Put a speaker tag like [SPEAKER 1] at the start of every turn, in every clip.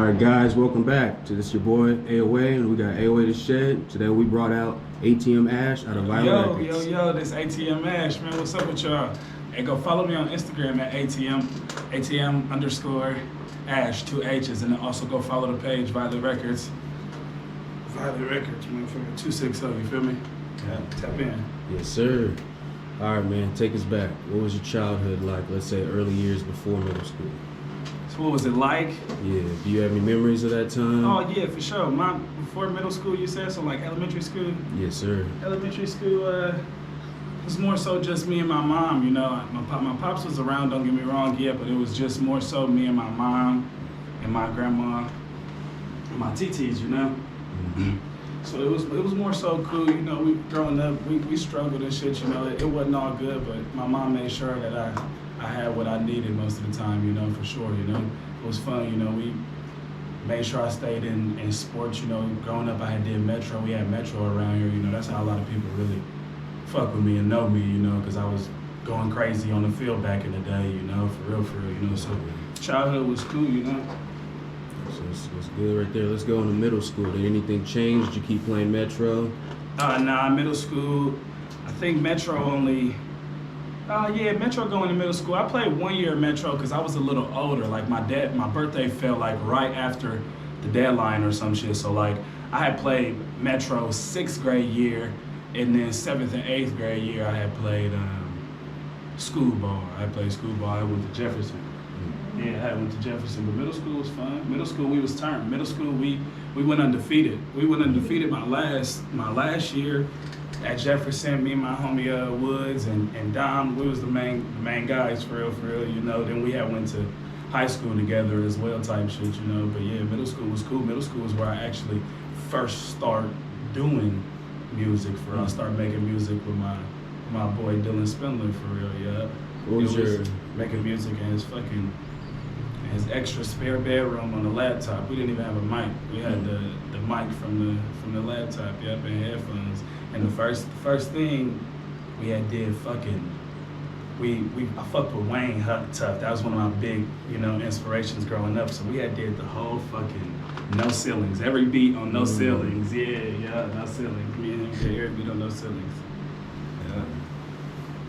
[SPEAKER 1] Alright guys, welcome back to this your boy AOA, and we got AOA the Shed. Today we brought out ATM Ash out of Violent Records.
[SPEAKER 2] Yo, this ATM Ash, man, what's up with y'all? Hey, go follow me on Instagram at ATM_Ash, 2 H's, and then also go follow the page, Violent Records. Violent Records, man, for 260, you feel me? Yeah, tap in.
[SPEAKER 1] Yes, sir. Alright man, take us back. What was your childhood like, let's say early years before middle school?
[SPEAKER 2] So what was it like?
[SPEAKER 1] Yeah, do you have any memories of that time?
[SPEAKER 2] Oh yeah, for sure. Before middle school, you said, so like elementary school?
[SPEAKER 1] Yes, sir.
[SPEAKER 2] Elementary school, was more so just me and my mom, you know. My pops was around, don't get me wrong, yeah, but it was just more so me and my mom and my grandma and my TTs, you know.
[SPEAKER 1] Mm-hmm.
[SPEAKER 2] So it was more so cool, you know. We growing up, we struggled and shit, you know. It wasn't all good, but my mom made sure that I had what I needed most of the time, you know, for sure, you know. It was fun, you know. We made sure I stayed in sports, you know. Growing up, I had did Metro. We had Metro around here, you know. That's how a lot of people really fuck with me and know me, you know, because I was going crazy on the field back in the day, you know, for real, you know. So childhood was cool, you know.
[SPEAKER 1] So it's good right there. Let's go into middle school. Did anything change? Did you keep playing Metro?
[SPEAKER 2] Nah, middle school, I think Metro only, Metro going to middle school. I played 1 year Metro because I was a little older. Like my birthday fell like right after the deadline or some shit. So like I had played Metro 6th grade year, and then 7th and 8th grade year I had played school ball. I played school ball. I went to Jefferson. Yeah, I went to Jefferson, but middle school was fun. Middle school we was turned. Middle school we went undefeated. We went undefeated my last year at Jefferson. Me and my homie Woods and Dom, we was the main guys for real, you know. Then we had went to high school together as well, type shit, you know. But yeah, middle school was cool. Middle school was where I actually first started doing music. I started making music with my boy Dylan Spindler, for real, yeah.
[SPEAKER 1] What was your
[SPEAKER 2] making music in his extra spare bedroom on the laptop? We didn't even have a mic. We had the mic from the laptop, yep, and headphones. And the first thing we had did I fucked with Wayne Tough. That was one of my big, you know, inspirations growing up. So we had did the whole fucking no ceilings. Every beat on no ceilings. Yeah, no ceilings. Me and him did every beat on no ceilings. Yeah.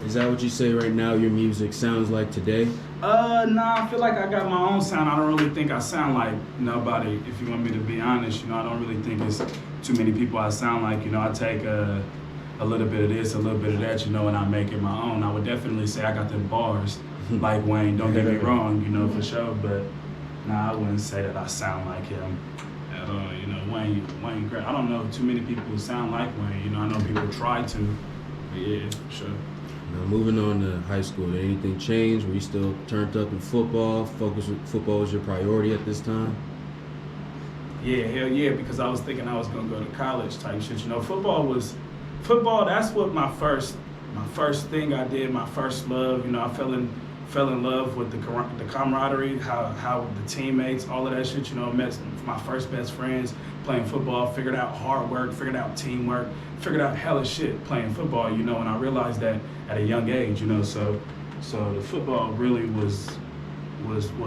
[SPEAKER 1] Is that what you say right now your music sounds like today?
[SPEAKER 2] Nah, I feel like I got my own sound. I don't really think I sound like nobody, if you want me to be honest, you know. I don't really think it's too many people I sound like, you know. I take a little bit of this, a little bit of that, you know, and I make it my own. I would definitely say I got them bars like Wayne, don't get me wrong, you know, for sure, but nah, I wouldn't say that I sound like him at all, you know. Wayne great. I don't know too many people who sound like Wayne, you know. I know people try to, but yeah, for sure.
[SPEAKER 1] Now moving on to high school, did anything change? Were you still turned up in football? Football was your priority at this time?
[SPEAKER 2] Yeah, hell yeah, because I was thinking I was gonna go to college type shit. You know, football, that's what my first thing I did, my first love. You know, I fell in love with the camaraderie, how the teammates, all of that shit, you know. Met my first best friends playing football, figured out hard work, figured out teamwork, figured out hella shit playing football, you know. And I realized that at a young age, you know. So the football really was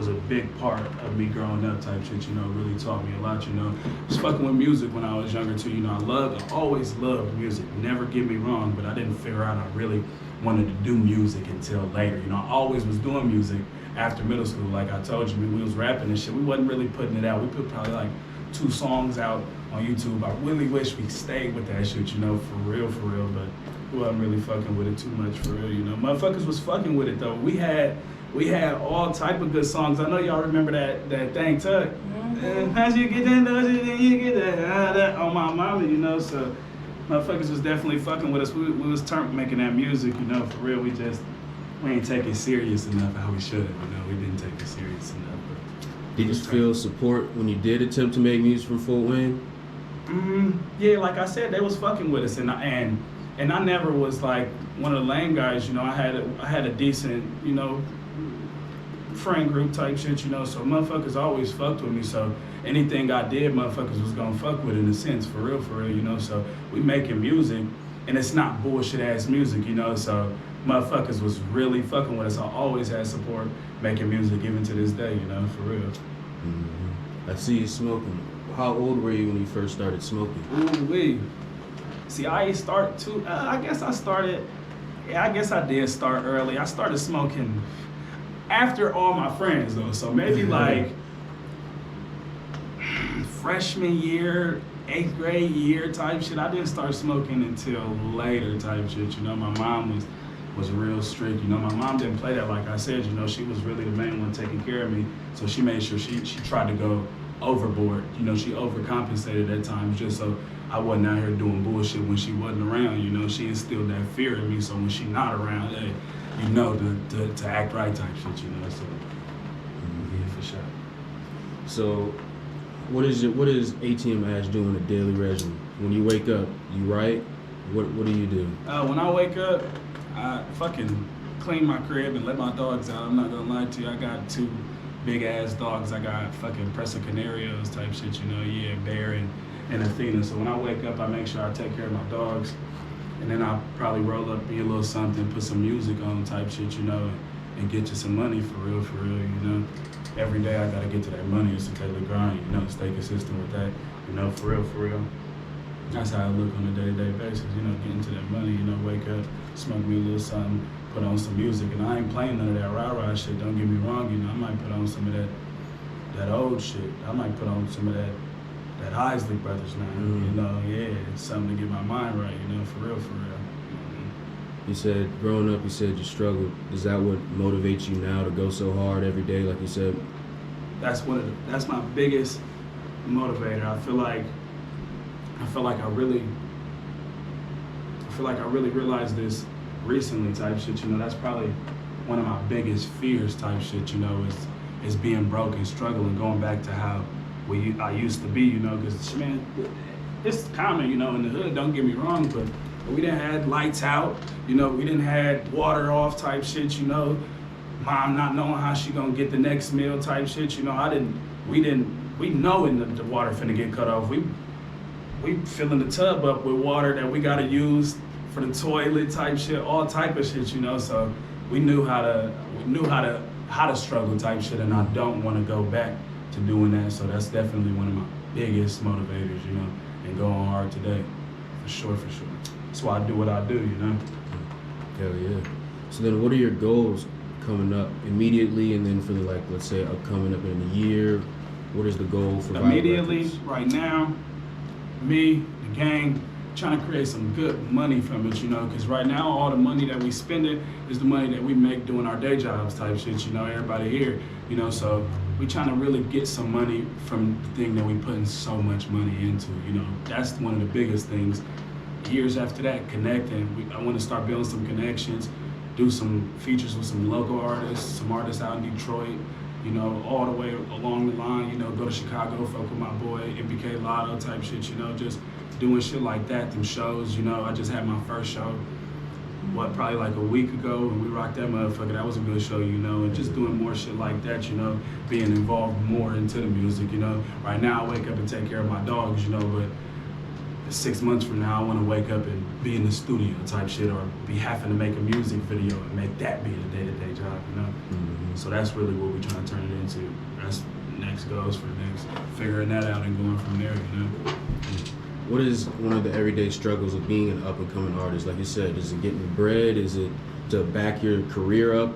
[SPEAKER 2] a big part of me growing up type shit, you know. Really taught me a lot, you know. I was fucking with music when I was younger too, you know. I always loved music, never get me wrong, but I didn't figure out I really wanted to do music until later, you know. I always was doing music after middle school. Like I told you, we was rapping and shit. We wasn't really putting it out. We put probably like 2 songs out on YouTube. I really wish we stayed with that shit, you know, for real, but we wasn't really fucking with it too much, for real, you know. Motherfuckers was fucking with it though. We had all type of good songs. I know y'all remember that thing, Tuck. As you get that, then you get that on my mama, you know. So motherfuckers was definitely fucking with us. We was making that music, you know, for real. We ain't take it serious enough how we should have, you know. We didn't take it serious enough. But
[SPEAKER 1] did you feel support when you did attempt to make music from Fort Wayne?
[SPEAKER 2] Yeah, like I said, they was fucking with us, and I never was like one of the lame guys, you know. I had a decent, you know, friend group type shit, you know. So motherfuckers always fucked with me. So anything I did, motherfuckers was gonna fuck with in a sense, for real, you know. So we making music, and it's not bullshit ass music, you know. So motherfuckers was really fucking with us. I always had support making music, even to this day, you know, for real.
[SPEAKER 1] Mm-hmm. I see you smoking. How old were you when you first started smoking?
[SPEAKER 2] Ooh wee. See, I ain't start too. I guess I started. Yeah, I guess I did start early. I started smoking after all my friends though. So maybe like freshman year, 8th grade year type shit. I didn't start smoking until later type shit. You know, my mom was real strict. You know, my mom didn't play that. Like I said, you know, she was really the main one taking care of me. So she made sure she tried to go overboard. You know, she overcompensated at times just so I wasn't out here doing bullshit when she wasn't around. You know, she instilled that fear in me. So when she not around, hey, you know, to act right type shit. You know, so yeah, for sure.
[SPEAKER 1] So, what is ATM Ash doing a daily regimen? When you wake up, you write. What do you do?
[SPEAKER 2] When I wake up, I fucking clean my crib and let my dogs out. I'm not gonna lie to you. I got 2 big ass dogs. I got fucking Presa Canarios type shit, you know, yeah, Bear and Athena. So when I wake up, I make sure I take care of my dogs. And then I'll probably roll up me a little something, put some music on type shit, you know, and get you some money for real, you know. Every day I gotta get to that money. It's a daily grind, you know, stay consistent with that, you know, for real. That's how I look on a day-to-day basis, you know, getting to that money, you know, wake up, smoke me a little something, put on some music. And I ain't playing none of that rah-rah shit, don't get me wrong, you know, I might put on some of that old shit. I might put on some of that Isley Brothers now, you know, yeah, something to get my mind right, you know, for real.
[SPEAKER 1] You said growing up, you said you struggled. Is that what motivates you now to go so hard every day, like you said?
[SPEAKER 2] That's my biggest motivator. I feel like I really realized this recently type shit, you know. That's probably one of my biggest fears type shit, you know, is being broke and struggling, going back to how I used to be, you know, because, man, it's common, you know, in the hood, don't get me wrong, but we didn't have lights out, you know, we didn't have water off type shit, you know, mom not knowing how she gonna get the next meal type shit, you know, we knowing the water finna get cut off, we filling the tub up with water that we gotta use for the toilet type shit, all type of shit, you know, so we knew how to struggle type shit, and I don't wanna go back to doing that, so that's definitely one of my biggest motivators, you know, and going hard today, for sure. That's why I do what I do, you know.
[SPEAKER 1] Hell yeah. So then what are your goals coming up immediately, and then for the, like, let's say coming up in a year? What is the goal for Vital
[SPEAKER 2] immediately
[SPEAKER 1] Records?
[SPEAKER 2] right now? Me, the gang, trying to create some good money from it, you know, because right now all the money that we spending is the money that we make doing our day jobs type shit, you know, everybody here, you know, so we trying to really get some money from the thing that we putting so much money into, you know. That's one of the biggest things. Years after that, connecting, I want to start building some connections, do some features with some local artists, some artists out in Detroit, you know, all the way along the line, you know, go to Chicago, fuck with my boy, MBK Lotto type shit, you know, just doing shit like that, them shows, you know. I just had my first show, probably like a week ago, and we rocked that motherfucker. That was a good show, you know, and just doing more shit like that, you know, being involved more into the music, you know. Right now I wake up and take care of my dogs, you know, but 6 months from now I want to wake up and be in the studio type shit, or be having to make a music video and make that be the day-to-day job, you know. So that's really what we're trying to turn it into. That's next goals for next, figuring that out and going from there, you know.
[SPEAKER 1] What is one of the everyday struggles of being an up-and-coming artist? Like you said, is it getting bread? Is it to back your career up